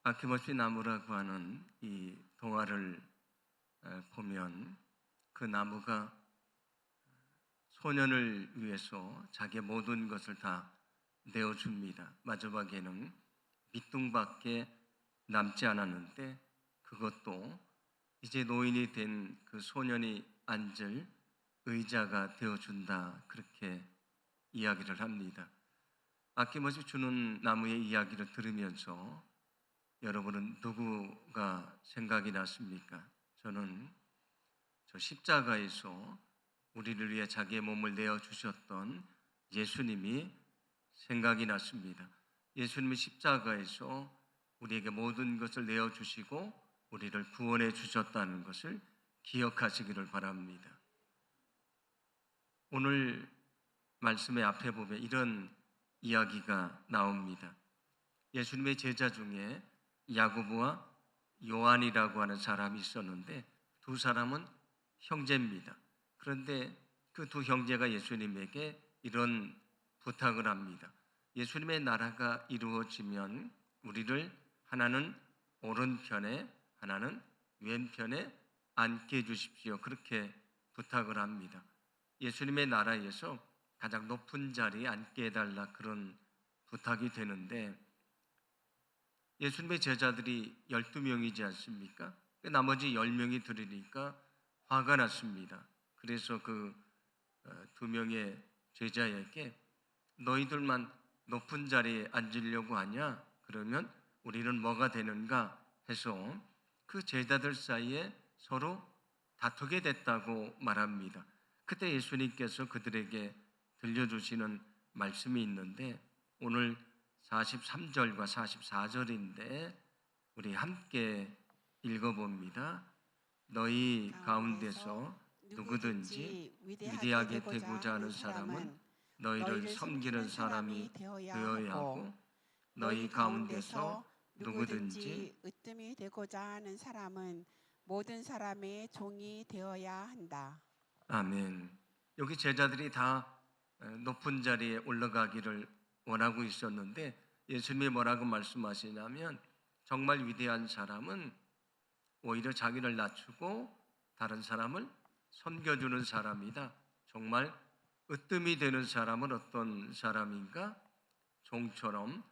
아낌없이 나무라고 하는 이 동화를 보면 그 나무가 소년을 위해서 자기의 모든 것을 다 내어줍니다. 마지막에는 밑둥밖에 남지 않았는데 그것도 이제 노인이 된 그 소년이 앉을 의자가 되어준다, 그렇게 이야기를 합니다. 아낌없이 주는 나무의 이야기를 들으면서 여러분은 누구가 생각이 났습니까? 저는 저 십자가에서 우리를 위해 자기의 몸을 내어주셨던 예수님이 생각이 났습니다. 예수님이 십자가에서 우리에게 모든 것을 내어주시고 우리를 구원해 주셨다는 것을 기억하시기를 바랍니다. 오늘 말씀의 앞에 보면 이런 이야기가 나옵니다. 예수님의 제자 중에 야고보와 요한이라고 하는 사람이 있었는데 두 사람은 형제입니다. 그런데 그 두 형제가 예수님에게 이런 부탁을 합니다. 예수님의 나라가 이루어지면 우리를 하나는 오른편에 하나는 왼편에 앉게 해주십시오. 그렇게 부탁을 합니다. 예수님의 나라에서 가장 높은 자리에 앉게 해달라, 그런 부탁이 되는데 예수님의 제자들이 12명이지 않습니까? 나머지 10명이 들으니까 화가 났습니다. 그래서 그 두 명의 제자에게 너희들만 높은 자리에 앉으려고 하냐? 그러면 우리는 뭐가 되는가? 해서 그 제자들 사이에 서로 다투게 됐다고 말합니다. 그때 예수님께서 그들에게 들려주시는 말씀이 있는데 오늘 43절과 44절인데 우리 함께 읽어봅니다. 너희 가운데서 누구든지 위대하게 되고자 하는 사람은 너희를 섬기는 사람이 되어야 하고 너희 가운데서 누구든지 으뜸이 되고자 하는 사람은 모든 사람의 종이 되어야 한다. 아멘. 여기 제자들이 다 높은 자리에 올라가기를 원하고 있었는데 예수님이 뭐라고 말씀하시냐면 정말 위대한 사람은 오히려 자기를 낮추고 다른 사람을 섬겨주는 사람이다. 정말 으뜸이 되는 사람은 어떤 사람인가? 종처럼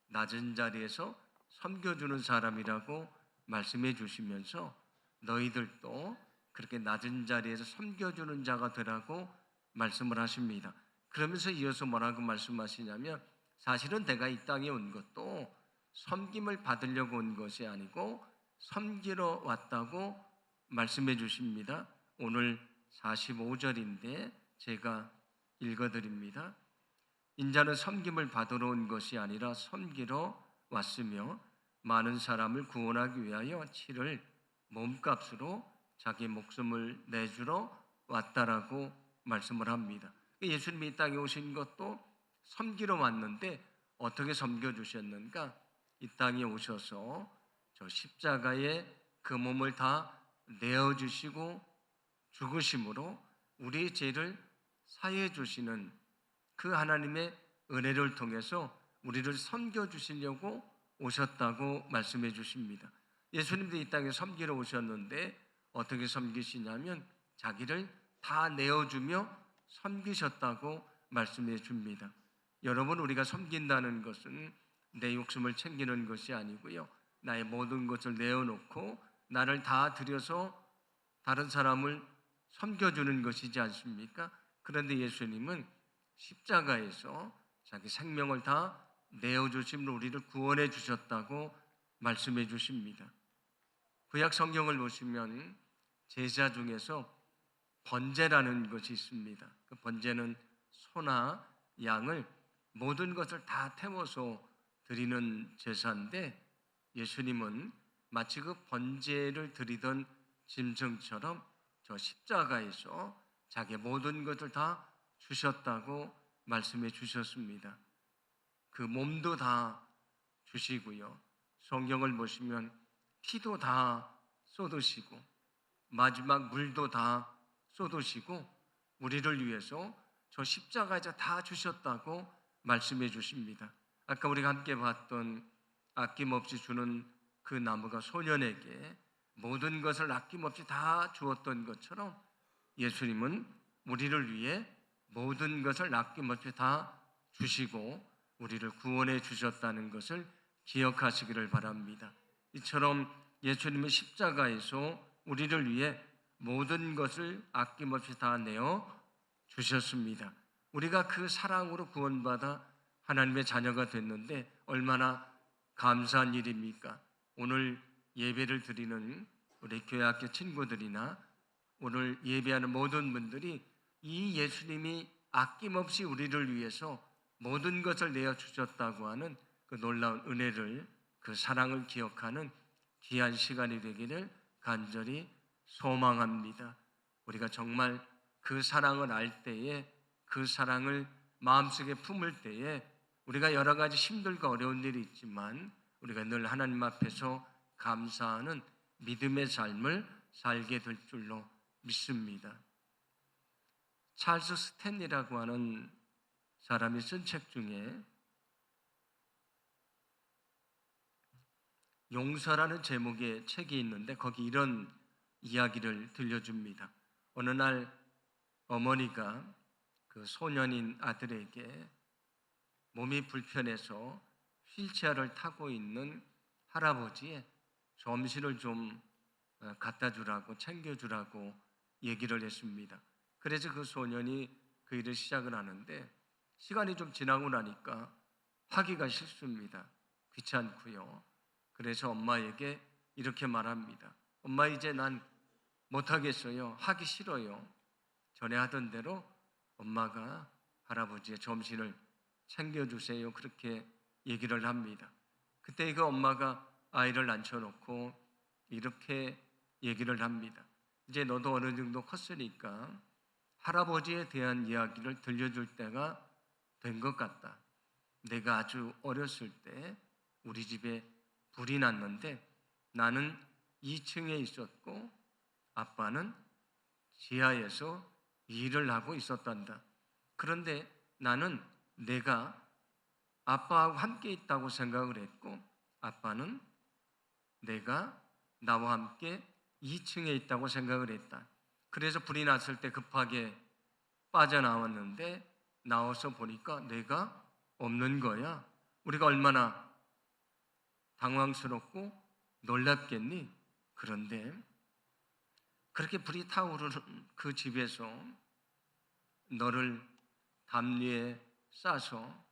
낮은 자리에서 섬겨주는 사람이라고 말씀해 주시면서 너희들도 그렇게 낮은 자리에서 섬겨주는 자가 되라고 말씀을 하십니다. 그러면서 이어서 뭐라고 말씀하시냐면 사실은 내가 이 땅에 온 것도 섬김을 받으려고 온 것이 아니고 섬기러 왔다고 말씀해 주십니다. 오늘 45절인데 제가 읽어드립니다. 인자는 섬김을 받으러 온 것이 아니라 섬기러 왔으며 많은 사람을 구원하기 위하여 치를 몸값으로 자기 목숨을 내주러 왔다라고 말씀을 합니다. 예수님이 이 땅에 오신 것도 섬기러 왔는데 어떻게 섬겨주셨는가? 이 땅에 오셔서 저 십자가에 그 몸을 다 내어주시고 죽으심으로 우리의 죄를 사해 주시는 그 하나님의 은혜를 통해서 우리를 섬겨주시려고 오셨다고 말씀해 주십니다. 예수님도 이 땅에 섬기러 오셨는데 어떻게 섬기시냐면 자기를 다 내어주며 섬기셨다고 말씀해 줍니다. 여러분, 우리가 섬긴다는 것은 내 욕심을 챙기는 것이 아니고요, 나의 모든 것을 내어놓고 나를 다 들여서 다른 사람을 섬겨주는 것이지 않습니까? 그런데 예수님은 십자가에서 자기 생명을 다 내어주심으로 우리를 구원해 주셨다고 말씀해 주십니다. 구약 성경을 보시면 제사 중에서 번제라는 것이 있습니다. 그 번제는 소나 양을 모든 것을 다 태워서 드리는 제사인데 예수님은 마치 그 번제를 드리던 짐승처럼 저 십자가에서 자기의 모든 것을 다 주셨다고 말씀해 주셨습니다. 그 몸도 다 주시고요, 성경을 보시면 피도 다 쏟으시고 마지막 물도 다 쏟으시고 우리를 위해서 저 십자가에서 다 주셨다고 말씀해 주십니다. 아까 우리가 함께 봤던 아낌없이 주는 그 나무가 소년에게 모든 것을 아낌없이 다 주었던 것처럼 예수님은 우리를 위해 모든 것을 아낌없이 다 주시고 우리를 구원해 주셨다는 것을 기억하시기를 바랍니다. 이처럼 예수님은 십자가에서 우리를 위해 모든 것을 아낌없이 다 내어 주셨습니다. 우리가 그 사랑으로 구원받아 하나님의 자녀가 됐는데 얼마나 감사한 일입니까? 오늘 예배를 드리는 우리 교회학교 친구들이나 오늘 예배하는 모든 분들이 이 예수님이 아낌없이 우리를 위해서 모든 것을 내어 주셨다고 하는 그 놀라운 은혜를, 그 사랑을 기억하는 귀한 시간이 되기를 간절히 소망합니다. 우리가 정말 그 사랑을 알 때에, 그 사랑을 마음속에 품을 때에 우리가 여러 가지 힘들고 어려운 일이 있지만 우리가 늘 하나님 앞에서 감사하는 믿음의 삶을 살게 될 줄로 믿습니다. 찰스 스탠리라고 하는 사람이 쓴 책 중에 용서라는 제목의 책이 있는데 거기 이런 이야기를 들려줍니다. 어느 날 어머니가 그 소년인 아들에게 몸이 불편해서 휠체어를 타고 있는 할아버지의 점심을 좀 갖다 주라고, 챙겨 주라고 얘기를 했습니다. 그래서 그 소년이 그 일을 시작을 하는데 시간이 좀 지나고 나니까 하기가 싫습니다. 귀찮고요. 그래서 엄마에게 이렇게 말합니다. 엄마, 이제 난 못하겠어요. 하기 싫어요. 전에 하던 대로 엄마가 할아버지의 점심을 챙겨주세요. 그렇게 얘기를 합니다. 그때 그 엄마가 아이를 앉혀놓고 이렇게 얘기를 합니다. 이제 너도 어느 정도 컸으니까 할아버지에 대한 이야기를 들려줄 때가 된 것 같다. 내가 아주 어렸을 때 우리 집에 불이 났는데 나는 2층에 있었고 아빠는 지하에서 일을 하고 있었단다. 그런데 나는 내가 아빠하고 함께 있다고 생각을 했고 아빠는 내가 나와 함께 2층에 있다고 생각을 했다. 그래서 불이 났을 때 급하게 빠져나왔는데 나와서 보니까 내가 없는 거야. 우리가 얼마나 당황스럽고 놀랍겠니? 그런데 그렇게 불이 타오르는 그 집에서 너를 담요에 싸서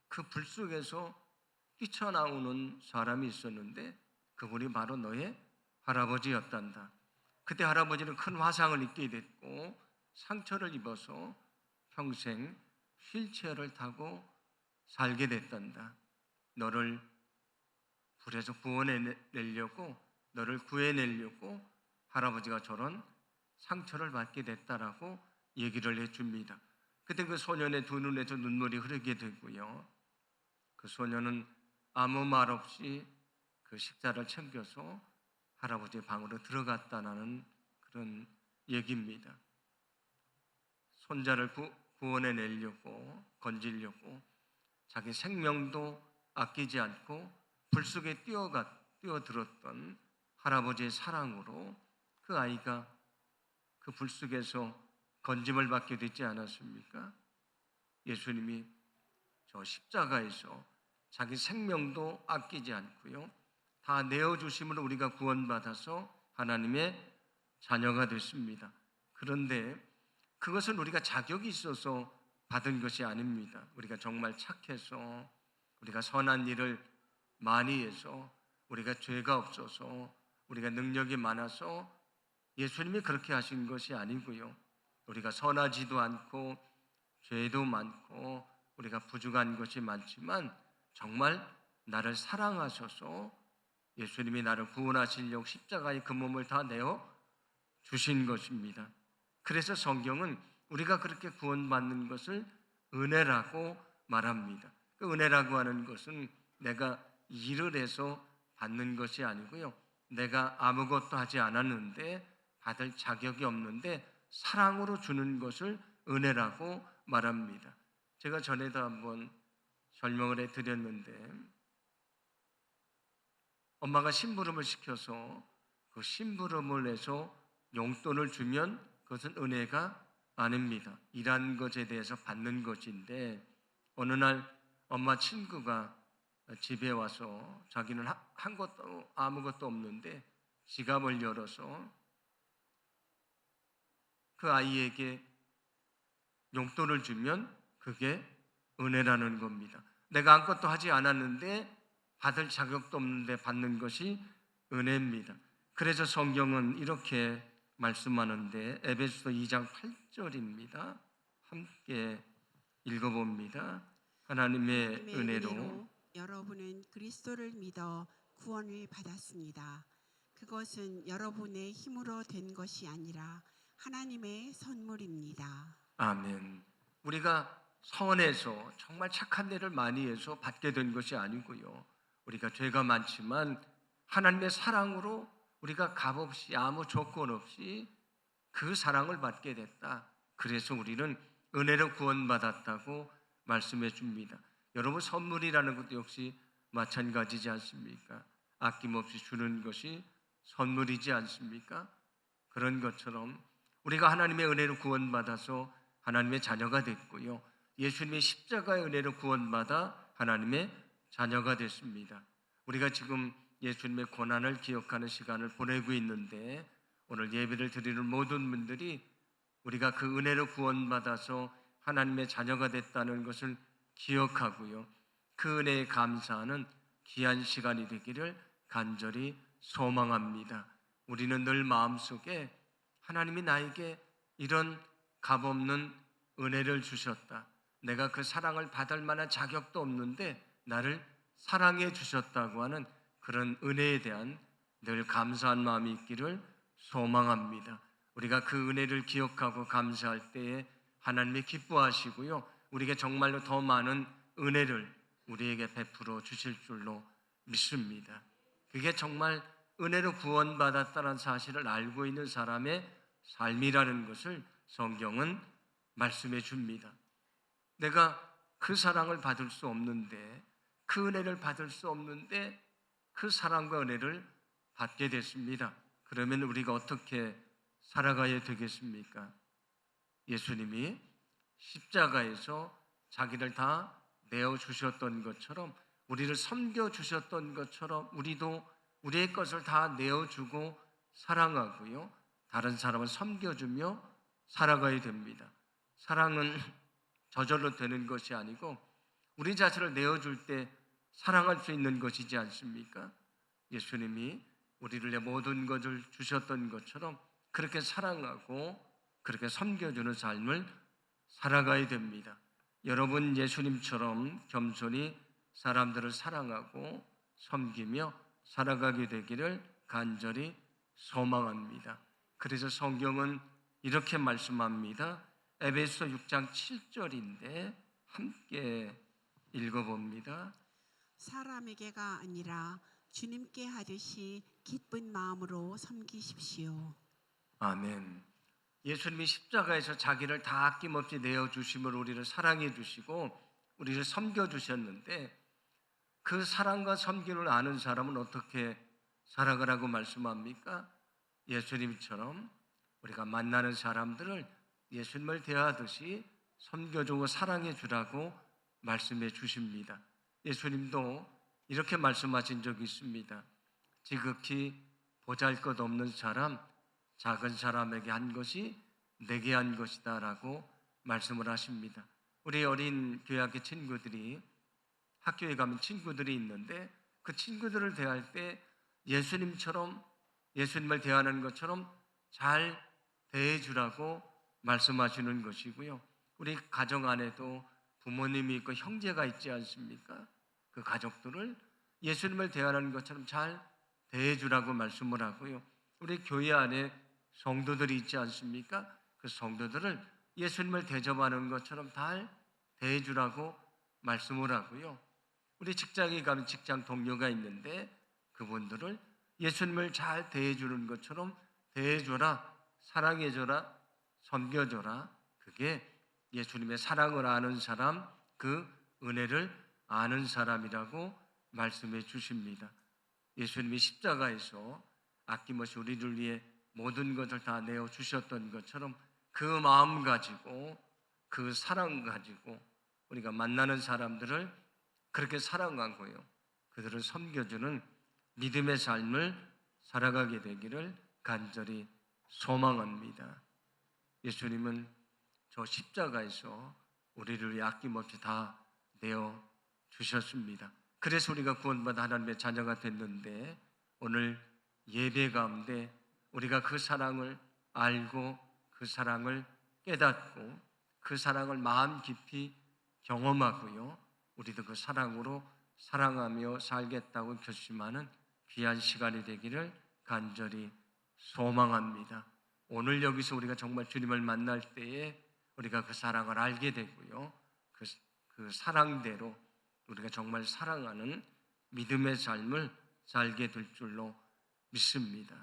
그 불 속에서 뛰쳐나오는 사람이 있었는데 그분이 바로 너의 할아버지였단다. 그때 할아버지는 큰 화상을 입게 됐고 상처를 입어서 평생 휠체어를 타고 살게 됐단다. 너를 불에서 구원해내려고, 너를 구해내려고 할아버지가 저런 상처를 받게 됐다라고 얘기를 해줍니다. 그때 그 소년의 두 눈에서 눈물이 흐르게 되고요. 그 소년은 아무 말 없이 그 식사를 챙겨서 할아버지의 방으로 들어갔다는 그런 얘기입니다. 손자를 구원해내려고, 건지려고 자기 생명도 아끼지 않고 불 속에 뛰어들었던 할아버지의 사랑으로 그 아이가 그 불 속에서 건짐을 받게 되지 않았습니까? 예수님이 저 십자가에서 자기 생명도 아끼지 않고요, 다 내어주심으로 우리가 구원받아서 하나님의 자녀가 됐습니다. 그런데 그것은 우리가 자격이 있어서 받은 것이 아닙니다. 우리가 정말 착해서, 우리가 선한 일을 많이 해서, 우리가 죄가 없어서, 우리가 능력이 많아서 예수님이 그렇게 하신 것이 아니고요, 우리가 선하지도 않고 죄도 많고 우리가 부족한 것이 많지만 정말 나를 사랑하셔서 예수님이 나를 구원하시려고 십자가에 그 몸을 다 내어 주신 것입니다. 그래서 성경은 우리가 그렇게 구원받는 것을 은혜라고 말합니다. 그 은혜라고 하는 것은 내가 일을 해서 받는 것이 아니고요, 내가 아무것도 하지 않았는데, 받을 자격이 없는데 사랑으로 주는 것을 은혜라고 말합니다. 제가 전에도 한번 설명을 해드렸는데 엄마가 심부름을 시켜서 그 심부름을 해서 용돈을 주면 그것은 은혜가 아닙니다. 일한 것에 대해서 받는 것인데, 어느 날 엄마 친구가 집에 와서 자기는 한 것도 아무것도 없는데 지갑을 열어서 그 아이에게 용돈을 주면 그게 은혜라는 겁니다. 내가 아무것도 하지 않았는데 받을 자격도 없는데 받는 것이 은혜입니다. 그래서 성경은 이렇게 말씀하는데, 에베소서 2장 8절입니다. 함께 읽어봅니다. 하나님의 은혜로 여러분은 그리스도를 믿어 구원을 받았습니다. 그것은 여러분의 힘으로 된 것이 아니라 하나님의 선물입니다. 아멘. 우리가 선해서 정말 착한 일을 많이 해서 받게 된 것이 아니고요. 우리가 죄가 많지만 하나님의 사랑으로 우리가 값없이 아무 조건 없이 그 사랑을 받게 됐다. 그래서 우리는 은혜로 구원받았다고 말씀해 줍니다. 여러분, 선물이라는 것도 역시 마찬가지지 않습니까? 아낌없이 주는 것이 선물이지 않습니까? 그런 것처럼 우리가 하나님의 은혜로 구원받아서 하나님의 자녀가 됐고요. 예수님의 십자가의 은혜로 구원받아 하나님의 자녀가 됐습니다. 우리가 지금 예수님의 고난을 기억하는 시간을 보내고 있는데, 오늘 예배를 드리는 모든 분들이 우리가 그 은혜로 구원받아서 하나님의 자녀가 됐다는 것을 기억하고요. 그 은혜에 감사하는 귀한 시간이 되기를 간절히 소망합니다. 우리는 늘 마음속에 하나님이 나에게 이런 값없는 은혜를 주셨다. 내가 그 사랑을 받을 만한 자격도 없는데 나를 사랑해 주셨다고 하는 그런 은혜에 대한 늘 감사한 마음이 있기를 소망합니다. 우리가 그 은혜를 기억하고 감사할 때에 하나님이 기뻐하시고요, 우리에게 정말로 더 많은 은혜를 우리에게 베풀어 주실 줄로 믿습니다. 그게 정말 은혜로 구원받았다는 사실을 알고 있는 사람의 삶이라는 것을 성경은 말씀해 줍니다. 내가 그 사랑을 받을 수 없는데, 그 은혜를 받을 수 없는데 그 사랑과 은혜를 받게 됐습니다. 그러면 우리가 어떻게 살아가야 되겠습니까? 예수님이 십자가에서 자기를 다 내어주셨던 것처럼, 우리를 섬겨주셨던 것처럼 우리도 우리의 것을 다 내어주고 사랑하고요, 다른 사람을 섬겨주며 살아가야 됩니다. 사랑은 저절로 되는 것이 아니고 우리 자신을 내어줄 때 사랑할 수 있는 것이지 않습니까? 예수님이 우리를 모든 것을 주셨던 것처럼 그렇게 사랑하고 그렇게 섬겨주는 삶을 살아가야 됩니다. 여러분, 예수님처럼 겸손히 사람들을 사랑하고 섬기며 살아가게 되기를 간절히 소망합니다. 그래서 성경은 이렇게 말씀합니다. 에베소 6장 7절인데 함께 읽어봅니다. 사람에게가 아니라 주님께 하듯이 기쁜 마음으로 섬기십시오. 아멘. 예수님이 십자가에서 자기를 다 아낌없이 내어주심으로 우리를 사랑해 주시고 우리를 섬겨주셨는데, 그 사랑과 섬김을 아는 사람은 어떻게 살아가라고 말씀합니까? 예수님처럼 우리가 만나는 사람들을 예수님을 대하듯이 섬겨주고 사랑해 주라고 말씀해 주십니다. 예수님도 이렇게 말씀하신 적이 있습니다. 지극히 보잘것없는 사람, 작은 사람에게 한 것이 내게 한 것이다 라고 말씀을 하십니다. 우리 어린 교회학교 친구들이, 학교에 가면 친구들이 있는데 그 친구들을 대할 때 예수님처럼, 예수님을 대하는 것처럼 잘 대해주라고 말씀하시는 것이고요. 우리 가정 안에도 부모님이 있고 형제가 있지 않습니까? 그 가족들을 예수님을 대하는 것처럼 잘 대해주라고 말씀을 하고요. 우리 교회 안에 성도들이 있지 않습니까? 그 성도들을 예수님을 대접하는 것처럼 잘 대해주라고 말씀을 하고요. 우리 직장에 가면 직장 동료가 있는데 그분들을 예수님을 잘 대해주는 것처럼 대해줘라, 사랑해줘라, 섬겨줘라. 그게 예수님의 사랑을 아는 사람, 그 은혜를 아는 사람이라고 말씀해 주십니다. 예수님이 십자가에서 아낌없이 우리를 위해 모든 것을 다 내어 주셨던 것처럼 그 마음 가지고 그 사랑 가지고 우리가 만나는 사람들을 그렇게 사랑하고요, 그들을 섬겨주는 믿음의 삶을 살아가게 되기를 간절히 소망합니다. 예수님은 저 십자가에서 우리를 위해 아낌없이 다 내어 주셨습니다. 그래서 우리가 구원받아 하나님의 자녀가 됐는데, 오늘 예배 가운데 우리가 그 사랑을 알고 그 사랑을 깨닫고 그 사랑을 마음 깊이 경험하고요, 우리도 그 사랑으로 사랑하며 살겠다고 결심하는 귀한 시간이 되기를 간절히 소망합니다. 오늘 여기서 우리가 정말 주님을 만날 때에 우리가 그 사랑을 알게 되고요, 그 사랑대로 우리가 정말 사랑하는 믿음의 삶을 살게 될 줄로 믿습니다.